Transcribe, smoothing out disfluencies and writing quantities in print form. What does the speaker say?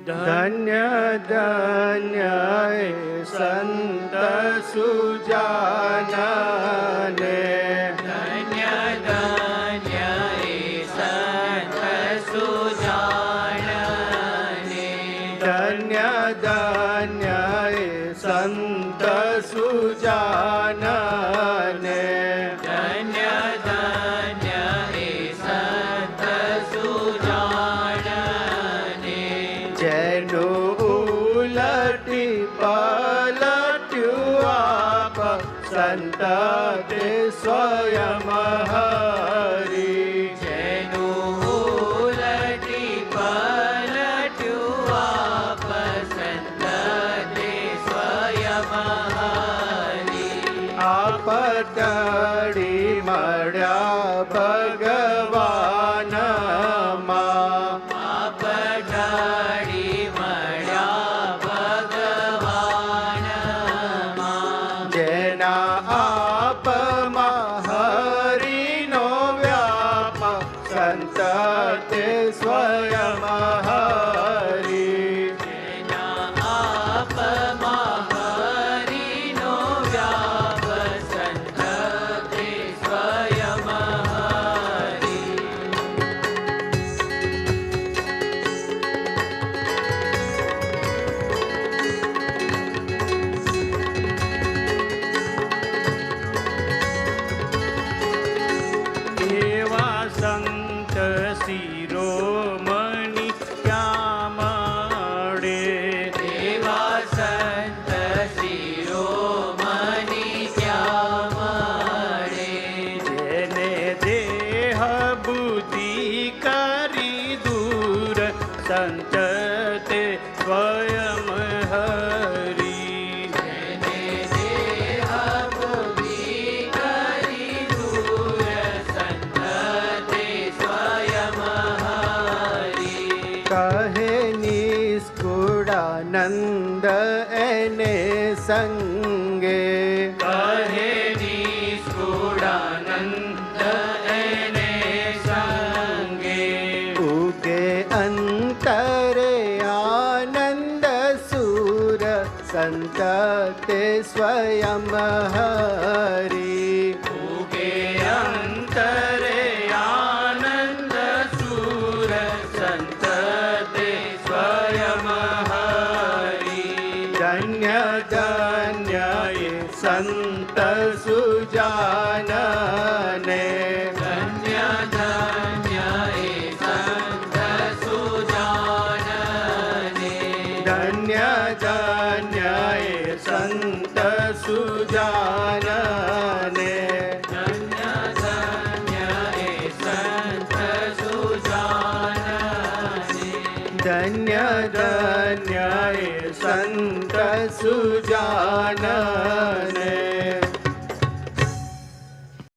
ધન્ય ધન્ય સંત સુજાનને, ધન્ય ધન્ય સંત સુજાનને, ધન્ય ધન્ય સંત સુજાનને, ધન્ય ધન્ય સંત સુજાનને, જેનું ઉલટી પલટ્યું આપ સંત તે સ્વયં હરી. જેનું ઉલટી પલટ્યું આપ સંત તે સ્વયં હરી. આપ ટળી મળ્યા ભગવાન માં, આપ ઢળી મળ્યા ભગવાનમાં, જેના આપમાં હરિનો વ્યાપ સંત તે સ્વયં હરી. જેના આપમાં હરિનો વ્યાપ સંત તે સ્વયં હરી. એવા સંત શિરોમણી ક્યાં મળે, એવા સંત શિરોમણી ક્યાં મળે. જેને દેહ બુદ્ધિ કરી દૂર સંત તે સ્વયં હરી. જેને દેહ બુદ્ધિ કરી દૂર સંત તે સ્વયં હરી. કહે નિષ્કુળાનંદ એને સંગે, કહે નિષ્કુળાનંદ એને સંગે. ઉગે અંતરે આનંદ સુર સંત તે સ્વયં હરી. ઉગે અંતરે આનંદ સુર સંત તે સ્વયં હરી. ધન્ય ધન્ય સંત સુજાનને, ધન્ય ધન્ય સંત સુજાનને, ધન્ય ધન્ય સંત સુજાનને, ધન્ય ધન્ય સંત સુજાનને, ધન્ય ધન્ય સંત સુજાનને.